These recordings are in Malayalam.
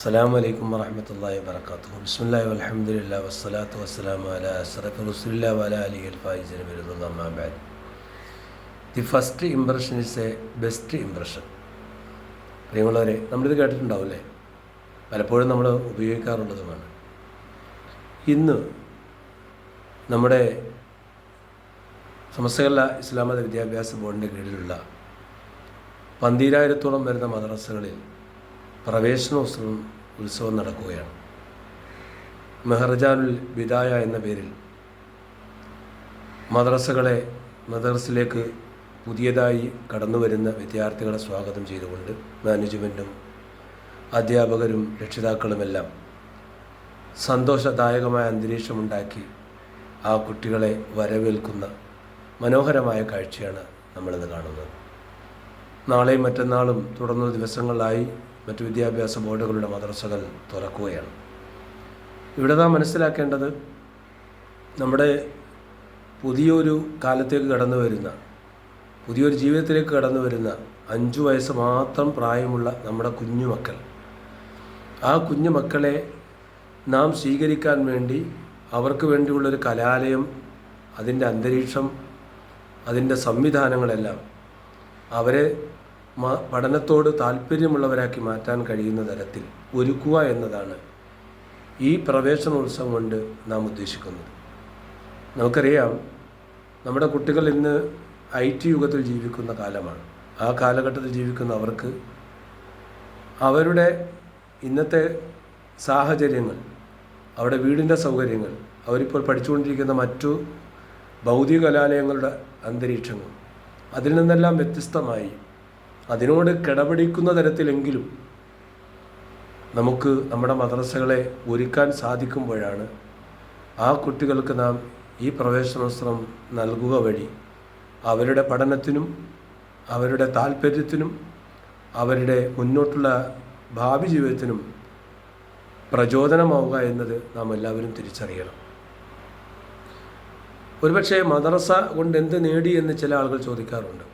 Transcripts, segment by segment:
അസ്സലാമു അലൈക്കും വറഹ്മത്തുള്ളാഹി വബറകാതുഹു. ബിസ്മില്ലാഹി വൽഹംദുലില്ലാഹി വസ്സലാത്തു വസ്സലാമു അലാ അശ്റഫി റസൂലില്ലാഹി വഅലാ ആലിഹിൽ ഫായിസിന ബിറളില്ലാഹി അമ്മാ ബഅദ്. The first impression is a best impression. പ്രിയമുള്ളവരെ, നമ്മളിത് കേട്ടിട്ടുണ്ടാവില്ലേ? പലപ്പോഴും നമ്മൾ ഉപയോഗിക്കാറുള്ളതുമാണ്. ഇന്ന് നമ്മുടെ സമസ്ത കേരള ഇസ്ലാമത വിദ്യാഭ്യാസ ബോർഡിൻ്റെ കീഴിലുള്ള 12,000-ഓളം വരുന്ന മദ്രസകളിൽ പ്രവേശനോത്സവം നടക്കുകയാണ്. മെഹർജാനുൽ ബിദായ എന്ന പേരിൽ മദ്രസയിലേക്ക് പുതിയതായി കടന്നു വരുന്ന വിദ്യാർത്ഥികളെ സ്വാഗതം ചെയ്തുകൊണ്ട് മാനേജ്മെൻറ്റും അധ്യാപകരും രക്ഷിതാക്കളുമെല്ലാം സന്തോഷദായകമായ അന്തരീക്ഷമുണ്ടാക്കി ആ കുട്ടികളെ വരവേൽക്കുന്ന മനോഹരമായ കാഴ്ചയാണ് നമ്മളിന്ന് കാണുന്നത്. നാളെയും മറ്റന്നാളും തുടർന്ന ദിവസങ്ങളിലായി മറ്റു വിദ്യാഭ്യാസ ബോർഡുകളുടെ മദ്രസകൾ തുറക്കുകയാണ്. ഇവിടെ നാം മനസ്സിലാക്കേണ്ടത്, നമ്മുടെ പുതിയൊരു കാലത്തേക്ക് കടന്നു വരുന്ന, പുതിയൊരു ജീവിതത്തിലേക്ക് കടന്നു വരുന്ന 5 വയസ്സ് മാത്രം പ്രായമുള്ള നമ്മുടെ കുഞ്ഞുമക്കൾ, ആ കുഞ്ഞുമക്കളെ നാം സ്വീകരിക്കാൻ വേണ്ടി അവർക്ക് വേണ്ടിയുള്ളൊരു കലാലയം, അതിൻ്റെ അന്തരീക്ഷം, അതിൻ്റെ സംവിധാനങ്ങളെല്ലാം അവരെ പഠനത്തോട് താല്പര്യമുള്ളവരാക്കി മാറ്റാൻ കഴിയുന്ന തരത്തിൽ ഒരുക്കുക എന്നതാണ് ഈ പ്രവേശനോത്സവം കൊണ്ട് നാം ഉദ്ദേശിക്കുന്നത്. നമുക്കറിയാം, നമ്മുടെ കുട്ടികൾ ഇന്ന് IT യുഗത്തിൽ ജീവിക്കുന്ന കാലമാണ്. ആ കാലഘട്ടത്തിൽ ജീവിക്കുന്ന അവർക്ക് അവരുടെ ഇന്നത്തെ സാഹചര്യങ്ങൾ, അവരുടെ വീടിൻ്റെ സൗകര്യങ്ങൾ, അവരിപ്പോൾ പഠിച്ചുകൊണ്ടിരിക്കുന്ന മറ്റു ഭൗതിക കലാലയങ്ങളുടെ അന്തരീക്ഷങ്ങൾ, അതിൽ നിന്നെല്ലാം വ്യത്യസ്തമായി അതിനോട് കിടപിടിക്കുന്ന തരത്തിലെങ്കിലും നമുക്ക് നമ്മുടെ മദ്രസകളെ ഒരുക്കാൻ സാധിക്കുമ്പോഴാണ് ആ കുട്ടികൾക്ക് നാം ഈ പ്രവേശനോത്സവം നൽകുക വഴി അവരുടെ പഠനത്തിനും അവരുടെ താല്പര്യത്തിനും അവരുടെ മുന്നോട്ടുള്ള ഭാവി ജീവിതത്തിനും പ്രചോദനമാവുക എന്നത് നാം എല്ലാവരും തിരിച്ചറിയണം. ഒരുപക്ഷെ മദ്രസ കൊണ്ട് എന്ത് നേടി എന്ന് ചില ആളുകൾ ചോദിക്കാറുണ്ട്.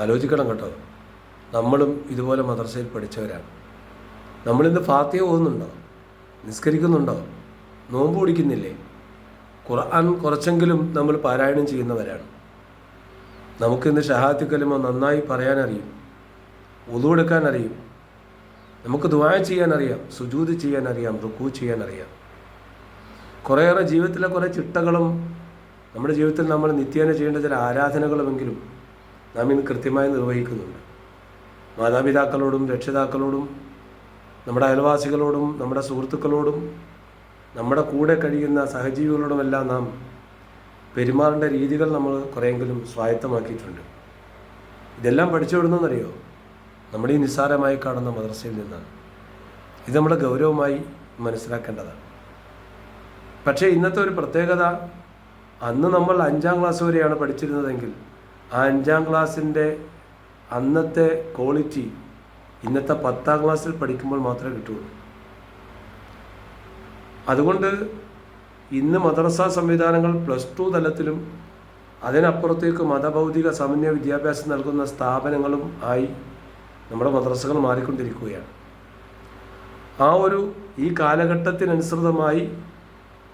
ആലോചിക്കണം കേട്ടോ. നമ്മളും ഇതുപോലെ മദ്രസയിൽ പഠിച്ചവരാണ്. നമ്മളിന്ന് ഫാത്തിഹ ഓതുന്നുണ്ടോ? നിസ്കരിക്കുന്നുണ്ടോ? നോമ്പ് പിടിക്കുന്നില്ലേ? ഖുർആൻ കുറച്ചെങ്കിലും നമ്മൾ പാരായണം ചെയ്യുന്നവരാണ്. നമുക്കിന്ന് ഷഹാദത്ത് കലിമ നന്നായി പറയാനറിയും, വുളു എടുക്കാൻ അറിയും, നമുക്ക് ദുആ ചെയ്യാനറിയാം, സുജൂദ് ചെയ്യാനറിയാം, റുക്കൂ ചെയ്യാനറിയാം. കുറേയേറെ ജീവിതത്തിലെ കുറേ ചിട്ടകളും നമ്മുടെ ജീവിതത്തിൽ നമ്മൾ നിത്യേന ചെയ്യേണ്ട ചില ആരാധനകളുമെങ്കിലും നാം ഇന്ന് കൃത്യമായി നിർവഹിക്കുന്നുണ്ട്. മാതാപിതാക്കളോടും രക്ഷിതാക്കളോടും നമ്മുടെ അയൽവാസികളോടും നമ്മുടെ സുഹൃത്തുക്കളോടും നമ്മുടെ കൂടെ കഴിയുന്ന സഹജീവികളോടുമെല്ലാം നാം പെരുമാറേണ്ട രീതികൾ നമ്മൾ കുറേയെങ്കിലും സ്വായത്തമാക്കിയിട്ടുണ്ട്. ഇതെല്ലാം പഠിച്ചുവിടുന്നതെന്നറിയോ? നമ്മുടെ ഈ നിസ്സാരമായി കാണുന്ന മദ്രസയിൽ നിന്നാണ്. ഇത് നമ്മുടെ ഗൗരവമായി മനസ്സിലാക്കേണ്ടതാണ്. പക്ഷേ ഇന്നത്തെ ഒരു പ്രത്യേകത, അന്ന് നമ്മൾ 5ാം ക്ലാസ് വരെയാണ് പഠിച്ചിരുന്നതെങ്കിൽ ആ 5ാം ക്ലാസ്സിൻ്റെ അന്നത്തെ ക്വാളിറ്റി ഇന്നത്തെ 10ാം ക്ലാസ്സിൽ പഠിക്കുമ്പോൾ മാത്രമേ കിട്ടുള്ളൂ. അതുകൊണ്ട് ഇന്ന് മദ്രസ സംവിധാനങ്ങൾ +2 തലത്തിലും അതിനപ്പുറത്തേക്ക് മതഭൗതിക സമന്വയ വിദ്യാഭ്യാസം നൽകുന്ന സ്ഥാപനങ്ങളും ആയി നമ്മുടെ മദ്രസകൾ മാറിക്കൊണ്ടിരിക്കുകയാണ്. ഈ കാലഘട്ടത്തിനനുസൃതമായി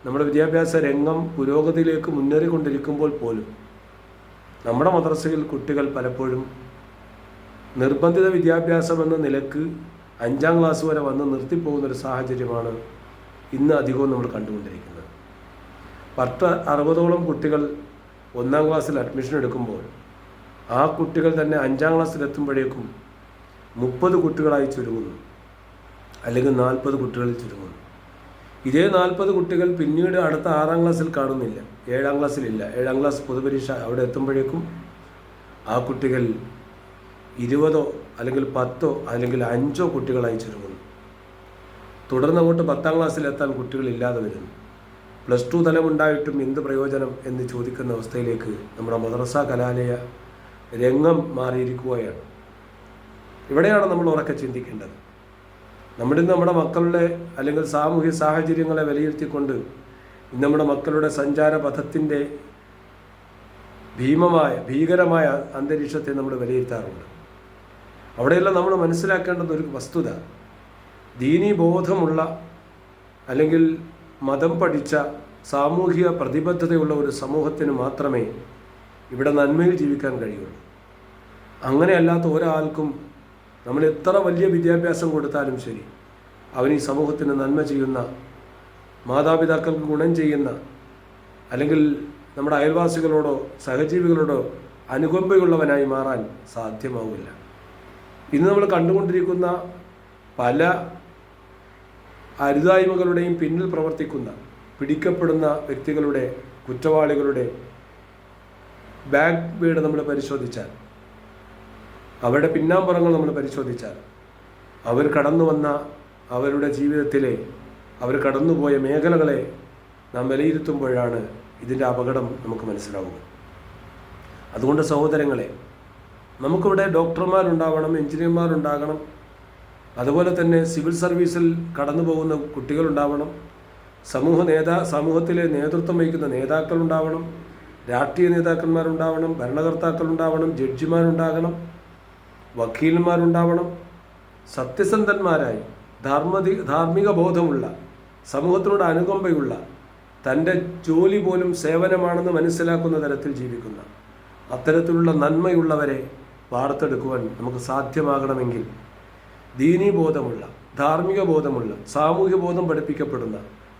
നമ്മുടെ വിദ്യാഭ്യാസ രംഗം പുരോഗതിയിലേക്ക് മുന്നേറിക്കൊണ്ടിരിക്കുമ്പോൾ പോലും നമ്മുടെ മദ്രസയിൽ കുട്ടികൾ പലപ്പോഴും നിർബന്ധിത വിദ്യാഭ്യാസം എന്ന നിലക്ക് 5ാം ക്ലാസ് വരെ വന്ന് നിർത്തിപ്പോകുന്നൊരു സാഹചര്യമാണ് ഇന്ന് അധികവും നമ്മൾ കണ്ടുകൊണ്ടിരിക്കുന്നത്. 60ഓളം കുട്ടികൾ 1ാം ക്ലാസ്സിൽ അഡ്മിഷൻ എടുക്കുമ്പോൾ ആ കുട്ടികൾ തന്നെ 5ാം ക്ലാസ്സിലെത്തുമ്പോഴേക്കും 30 കുട്ടികളായി ചുരുങ്ങുന്നു, അല്ലെങ്കിൽ 40 കുട്ടികളിൽ ചുരുങ്ങുന്നു. ഇതേ 40 കുട്ടികൾ പിന്നീട് അടുത്ത 6ാം ക്ലാസ്സിൽ കാണുന്നില്ല, 7ാം ക്ലാസ്സിലില്ല. 7ാം ക്ലാസ് പൊതുപരീക്ഷ അവിടെ എത്തുമ്പോഴേക്കും ആ കുട്ടികൾ 20 അല്ലെങ്കിൽ 10 അല്ലെങ്കിൽ 5 കുട്ടികളായി ചുരുങ്ങുന്നു. തുടർന്ന് അങ്ങോട്ട് 10ാം ക്ലാസ്സിലെത്താൻ കുട്ടികളില്ലാതെ വരുന്നു. +2 തലമുണ്ടായിട്ടും എന്ത് പ്രയോജനം എന്ന് ചോദിക്കുന്ന അവസ്ഥയിലേക്ക് നമ്മുടെ മദ്രസ കലാലയ രംഗം മാറിയിരിക്കുകയാണ്. ഇവിടെയാണ് നമ്മൾ ഉറക്കെ ചിന്തിക്കേണ്ടത്. നമ്മുടെ മക്കളുടെ അല്ലെങ്കിൽ സാമൂഹ്യ സാഹചര്യങ്ങളെ വിലയിരുത്തിക്കൊണ്ട് നമ്മുടെ മക്കളുടെ സഞ്ചാര പഥത്തിൻ്റെ ഭീകരമായ അന്തരീക്ഷത്തെ നമ്മൾ വിലയിരുത്താറുണ്ട്. അവിടെയെല്ലാം നമ്മൾ മനസ്സിലാക്കേണ്ടുന്ന ഒരു വസ്തുത, ദീനീ ബോധമുള്ള അല്ലെങ്കിൽ മതം പഠിച്ച സാമൂഹിക പ്രതിബദ്ധതയുള്ള ഒരു സമൂഹത്തിന് മാത്രമേ ഇവിടെ നന്മയിൽ ജീവിക്കാൻ കഴിയുള്ളൂ. അങ്ങനെയല്ലാത്ത ഒരാൾക്കും നമ്മൾ എത്ര വലിയ വിദ്യാഭ്യാസം കൊടുത്താലും ശരി, അവൻ ഈ സമൂഹത്തിന് നന്മ ചെയ്യുന്ന, മാതാപിതാക്കൾക്ക് ഗുണം ചെയ്യുന്ന, അല്ലെങ്കിൽ നമ്മുടെ അയൽവാസികളോടോ സഹജീവികളോടോ അനുകമ്പയുള്ളവനായി മാറാൻ സാധ്യമാവില്ല. ഇന്ന് നമ്മൾ കണ്ടുകൊണ്ടിരിക്കുന്ന പല അരുതായ്മകളുടെയും പിന്നിൽ പ്രവർത്തിക്കുന്ന, പിടിക്കപ്പെടുന്ന വ്യക്തികളുടെ, കുറ്റവാളികളുടെ ബാക്ക് വീട് നമ്മൾ പരിശോധിച്ചാൽ, അവരുടെ പിന്നാമ്പുറങ്ങൾ നമ്മൾ പരിശോധിച്ചാൽ, അവർ കടന്നു വന്ന അവരുടെ ജീവിതത്തിലെ, അവർ കടന്നുപോയ മേഖലകളെ നാം വിലയിരുത്തുമ്പോഴാണ് ഇതിൻ്റെ അപകടം നമുക്ക് മനസ്സിലാവുക. അതുകൊണ്ട് സഹോദരങ്ങളെ, നമുക്കിവിടെ ഡോക്ടർമാരുണ്ടാവണം, എഞ്ചിനീയർമാരുണ്ടാകണം, അതുപോലെ തന്നെ സിവിൽ സർവീസിൽ കടന്നു പോകുന്ന കുട്ടികളുണ്ടാവണം, സമൂഹത്തിലെ നേതൃത്വം വഹിക്കുന്ന നേതാക്കളുണ്ടാവണം, രാഷ്ട്രീയ നേതാക്കന്മാരുണ്ടാവണം, ഭരണകർത്താക്കളുണ്ടാവണം, ജഡ്ജിമാരുണ്ടാകണം, വക്കീലന്മാരുണ്ടാവണം. സത്യസന്ധന്മാരായി ധാർമ്മിക ബോധമുള്ള, സമൂഹത്തിനോട് അനുകമ്പയുള്ള, തൻ്റെ ജോലി പോലും സേവനമാണെന്ന് മനസ്സിലാക്കുന്ന തരത്തിൽ ജീവിക്കുന്ന, അത്തരത്തിലുള്ള നന്മയുള്ളവരെ വാർത്തെടുക്കുവാൻ നമുക്ക് സാധ്യമാകണമെങ്കിൽ ദീനീ ബോധമുള്ള, ധാർമ്മിക ബോധമുള്ള, സാമൂഹ്യ ബോധം പഠിപ്പിക്കപ്പെടുന്ന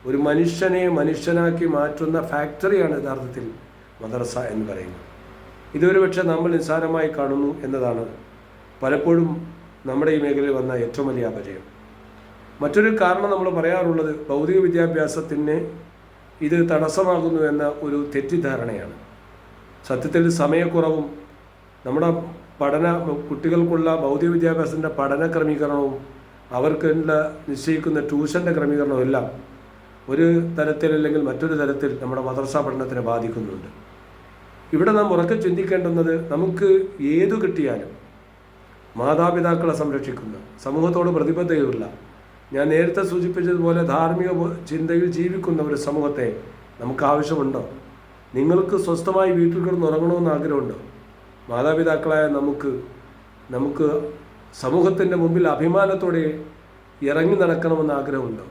ഒരു മനുഷ്യനെ മനുഷ്യനാക്കി മാറ്റുന്ന ഫാക്ടറിയാണ് യഥാർത്ഥത്തിൽ മദ്രസ എന്ന് പറയുന്നത്. ഇതൊരു പക്ഷേ നമ്മൾ നിസ്സാരമായി കാണുന്നു എന്നതാണ് പലപ്പോഴും നമ്മുടെ ഈ മേഖലയിൽ വന്ന ഏറ്റവും വലിയ അപജയം. മറ്റൊരു കാരണം നമ്മൾ പറയാറുള്ളത് ഭൗതിക വിദ്യാഭ്യാസത്തിന് ഇത് തടസ്സമാകുന്നു എന്ന ഒരു തെറ്റിദ്ധാരണയാണ്. സത്യത്തിൽ സമയക്കുറവും നമ്മുടെ കുട്ടികൾക്കുള്ള ഭൗതിക വിദ്യാഭ്യാസത്തിൻ്റെ പഠന ക്രമീകരണവും അവർക്കുള്ള നിശ്ചയിക്കുന്ന ട്യൂഷൻ്റെ ക്രമീകരണവും എല്ലാം ഒരു തരത്തിൽ അല്ലെങ്കിൽ മറ്റൊരു തരത്തിൽ നമ്മുടെ മദ്രസ പഠനത്തിനെ ബാധിക്കുന്നുണ്ട്. ഇവിടെ നാം ഉറക്കെ ചിന്തിക്കേണ്ടുന്നത്, നമുക്ക് ഏതു കിട്ടിയാലും മാതാപിതാക്കളെ സംരക്ഷിക്കുന്ന, സമൂഹത്തോട് പ്രതിബദ്ധതയുള്ള, ഞാൻ നേരത്തെ സൂചിപ്പിച്ചതുപോലെ ധാർമ്മിക ചിന്തയിൽ ജീവിക്കുന്ന ഒരു സമൂഹത്തെ നമുക്ക് ആവശ്യമുണ്ടോ? നിങ്ങൾക്ക് സ്വസ്ഥമായി വീട്ടിൽ കിടന്ന് ഉറങ്ങണമെന്ന് ആഗ്രഹമുണ്ടോ? മാതാപിതാക്കളായ നമുക്ക് സമൂഹത്തിൻ്റെ മുമ്പിൽ അഭിമാനത്തോടെ ഇറങ്ങി നടക്കണമെന്ന് ആഗ്രഹമുണ്ടോ?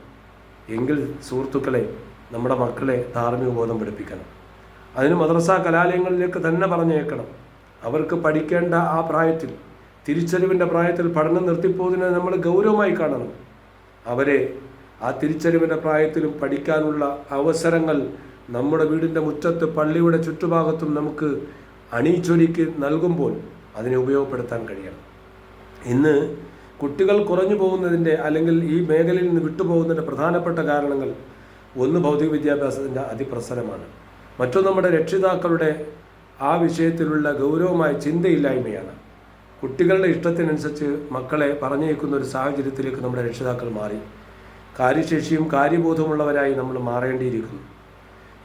എങ്കിൽ സുഹൃത്തുക്കളെ, നമ്മുടെ മക്കളെ ധാർമ്മിക ബോധം പഠിപ്പിക്കണം. അതിന് മദ്രസ കലാലയങ്ങളിലേക്ക് തന്നെ പറഞ്ഞേക്കണം. അവർക്ക് പഠിക്കേണ്ട ആ പ്രായത്തിൽ, തിരിച്ചറിവിൻ്റെ പ്രായത്തിൽ പഠനം നിർത്തിപ്പോകുന്നതിനെ നമ്മൾ ഗൗരവമായി കാണണം. അവരെ ആ തിരിച്ചറിവിൻ്റെ പ്രായത്തിലും പഠിക്കാനുള്ള അവസരങ്ങൾ നമ്മുടെ വീടിൻ്റെ മുറ്റത്ത്, പള്ളിയുടെ ചുറ്റുഭാഗത്തും നമുക്ക് അണിയിച്ചൊരുക്കി നൽകുമ്പോൾ അതിനെ ഉപയോഗപ്പെടുത്താൻ കഴിയണം. ഇന്ന് കുട്ടികൾ കുറഞ്ഞു പോകുന്നതിൻ്റെ, അല്ലെങ്കിൽ ഈ മേഖലയിൽ നിന്ന് വിട്ടുപോകുന്നതിൻ്റെ പ്രധാനപ്പെട്ട കാരണങ്ങൾ, ഒന്ന് ഭൗതിക വിദ്യാഭ്യാസത്തിൻ്റെ അതിപ്രസരമാണ്. മറ്റൊന്ന് നമ്മുടെ രക്ഷിതാക്കളുടെ ആ വിഷയത്തിലുള്ള ഗൗരവമായ ചിന്തയില്ലായ്മയാണ്. കുട്ടികളുടെ ഇഷ്ടത്തിനനുസരിച്ച് മക്കളെ പറഞ്ഞേക്കുന്ന ഒരു സാഹചര്യത്തിലേക്ക് നമ്മുടെ രക്ഷിതാക്കൾ മാറി. കാര്യശേഷിയും കാര്യബോധമുള്ളവരായി നമ്മൾ മാറേണ്ടിയിരിക്കുന്നു.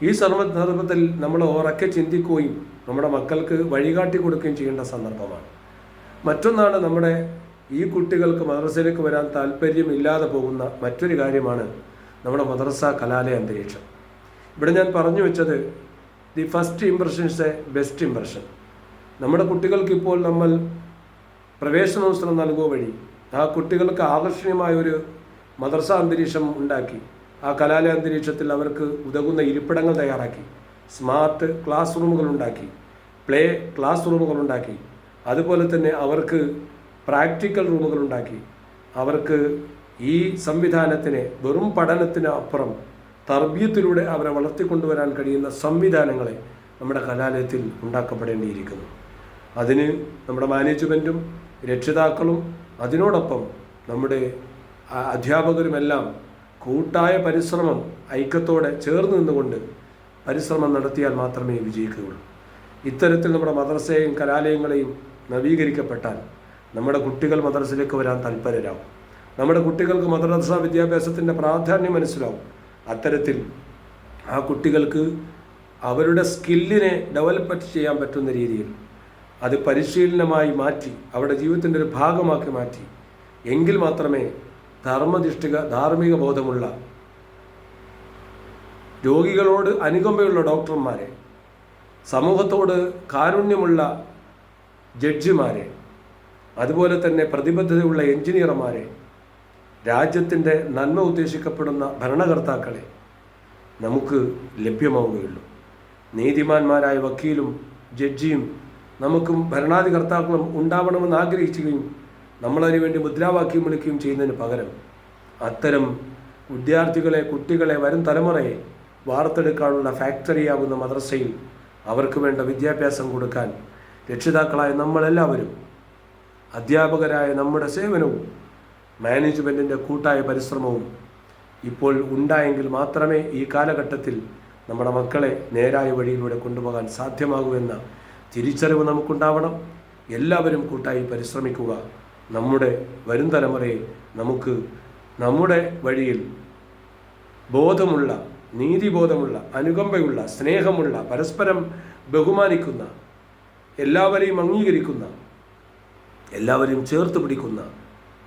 ഈ സന്ദർഭത്തിൽ നമ്മൾ ഉറക്കെ ചിന്തിക്കുകയും നമ്മുടെ മക്കൾക്ക് വഴികാട്ടി കൊടുക്കുകയും ചെയ്യേണ്ട സന്ദർഭമാണ്. മറ്റൊന്നാണ്, നമ്മുടെ ഈ കുട്ടികൾക്ക് മദ്രസയിലേക്ക് വരാൻ താല്പര്യമില്ലാതെ പോകുന്ന മറ്റൊരു കാര്യമാണ് നമ്മുടെ മദ്രസ കലാലയ അന്തരീക്ഷം. ഇവിടെ ഞാൻ പറഞ്ഞു വെച്ചത്, the first impression is A best impression. നമ്മുടെ കുട്ടികൾക്കിപ്പോൾ നമ്മൾ പ്രവേശനോത്സവം നൽകുക വഴി ആ കുട്ടികൾക്ക് ആകർഷണീയമായൊരു മദ്രസ അന്തരീക്ഷം ഉണ്ടാക്കി, ആ കലാലയ അന്തരീക്ഷത്തിൽ അവർക്ക് ഉതകുന്ന ഇരിപ്പിടങ്ങൾ തയ്യാറാക്കി, സ്മാർട്ട് ക്ലാസ് റൂമുകൾ ഉണ്ടാക്കി, പ്ലേ ക്ലാസ് റൂമുകൾ ഉണ്ടാക്കി, അതുപോലെ തന്നെ അവർക്ക് പ്രാക്ടിക്കൽ റൂമുകൾ ഉണ്ടാക്കി, അവർക്ക് ഈ സംവിധാനത്തിനെ വെറും പഠനത്തിന് അപ്പുറം തർബീയത്തിലൂടെ അവരെ വളർത്തിക്കൊണ്ടുവരാൻ കഴിയുന്ന സംവിധാനങ്ങളെ നമ്മുടെ കലാലയത്തിൽ ഉണ്ടാക്കപ്പെടേണ്ടിയിരിക്കുന്നു. അതിന് നമ്മുടെ മാനേജ്മെൻറ്റും രക്ഷിതാക്കളും അതിനോടൊപ്പം നമ്മുടെ അധ്യാപകരുമെല്ലാം കൂട്ടായ പരിശ്രമം, ഐക്യത്തോടെ ചേർന്ന് നിന്നുകൊണ്ട് പരിശ്രമം നടത്തിയാൽ മാത്രമേ വിജയിക്കുകയുള്ളൂ. ഇത്തരത്തിൽ നമ്മുടെ മദ്രസയെയും കലാലയങ്ങളെയും നവീകരിക്കപ്പെട്ടാൽ നമ്മുടെ കുട്ടികൾ മദ്രസയിലേക്ക് വരാൻ താല്പര്യരാകും. നമ്മുടെ കുട്ടികൾക്ക് മദ്രസ വിദ്യാഭ്യാസത്തിൻ്റെ പ്രാധാന്യം മനസ്സിലാവും. അത്തരത്തിൽ ആ കുട്ടികൾക്ക് അവരുടെ സ്കില്ലിനെ ഡെവലപ്പ് ചെയ്യാൻ പറ്റുന്ന രീതിയിൽ അത് പരിശീലനമായി മാറ്റി അവരുടെ ജീവിതത്തിൻ്റെ ഒരു ഭാഗമാക്കി മാറ്റി, എങ്കിൽ മാത്രമേ ധാർമ്മിക ബോധമുള്ള, രോഗികളോട് അനുകമ്പയുള്ള ഡോക്ടർമാരെ, സമൂഹത്തോട് കാരുണ്യമുള്ള ജഡ്ജിമാരെ, അതുപോലെ തന്നെ പ്രതിബദ്ധതയുള്ള എഞ്ചിനീയർമാരെ, രാജ്യത്തിൻ്റെ നന്മ ഉദ്ദേശിക്കപ്പെടുന്ന ഭരണകർത്താക്കളെ നമുക്ക് ലഭ്യമാവുകയുള്ളൂ. നീതിമാന്മാരായ വക്കീലും ജഡ്ജിയും നമുക്കും ഭരണാധികർത്താക്കളും ഉണ്ടാവണമെന്ന് ആഗ്രഹിക്കുകയും നമ്മളതിനു വേണ്ടി മുദ്രാവാക്യം വിളിക്കുകയും ചെയ്യുന്നതിന് പകരം അത്തരം വിദ്യാർത്ഥികളെ, കുട്ടികളെ, വരും തലമുറയെ വാർത്തെടുക്കാനുള്ള ഫാക്ടറിയാകുന്ന മദ്രസയിൽ അവർക്ക് വേണ്ട വിദ്യാഭ്യാസം കൊടുക്കാൻ രക്ഷിതാക്കളായ നമ്മളെല്ലാവരും, അധ്യാപകരായ നമ്മുടെ സേവനവും മാനേജ്മെൻറ്റിൻ്റെ കൂട്ടായ പരിശ്രമവും ഇപ്പോൾ ഉണ്ടായെങ്കിൽ മാത്രമേ ഈ കാലഘട്ടത്തിൽ നമ്മുടെ മക്കളെ നേരായ വഴിയിലൂടെ കൊണ്ടുപോകാൻ സാധ്യമാകൂ എന്ന തിരിച്ചറിവ് നമുക്കുണ്ടാവണം. എല്ലാവരും കൂട്ടായി പരിശ്രമിക്കുക. നമ്മുടെ വരും തലമുറയെ നമുക്ക് നമ്മുടെ വഴിയിൽ ബോധമുള്ള, നീതിബോധമുള്ള, അനുകമ്പയുള്ള, സ്നേഹമുള്ള, പരസ്പരം ബഹുമാനിക്കുന്ന, എല്ലാവരെയും അംഗീകരിക്കുന്ന, എല്ലാവരെയും ചേർത്ത് പിടിക്കുന്ന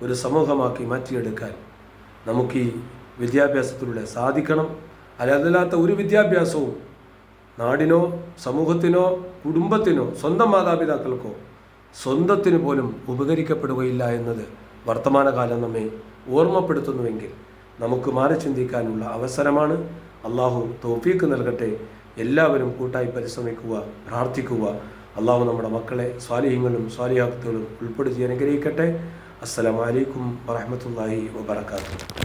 ഒരു സമൂഹമാക്കി മാറ്റിയെടുക്കാൻ നമുക്ക് ഈ വിദ്യാഭ്യാസത്തിലൂടെ സാധിക്കണം. അല്ലാത്ത ഒരു വിദ്യാഭ്യാസവും നാടിനോ സമൂഹത്തിനോ കുടുംബത്തിനോ സ്വന്തം മാതാപിതാക്കൾക്കോ സ്വന്തത്തിന് പോലും ഉപകരിക്കപ്പെടുകയില്ല എന്നത് വർത്തമാനകാലം നമ്മെ ഓർമ്മപ്പെടുത്തുന്നുവെങ്കിൽ നമുക്ക് മാറി ചിന്തിക്കാനുള്ള അവസരമാണ്. അള്ളാഹു തൗഫീക്ക് നൽകട്ടെ. എല്ലാവരും കൂട്ടായി പരിശ്രമിക്കുക, പ്രാർത്ഥിക്കുക. അള്ളാഹു നമ്മുടെ മക്കളെ സ്വാലിഹീങ്ങളും സ്വാലിഹാത്തുകളും ഉൾപ്പെടുത്തി അനുഗ്രഹിക്കട്ടെ. അസ്സലാമു അലൈക്കും വറഹ്മത്തുള്ളാഹി വബറകാതുഹു.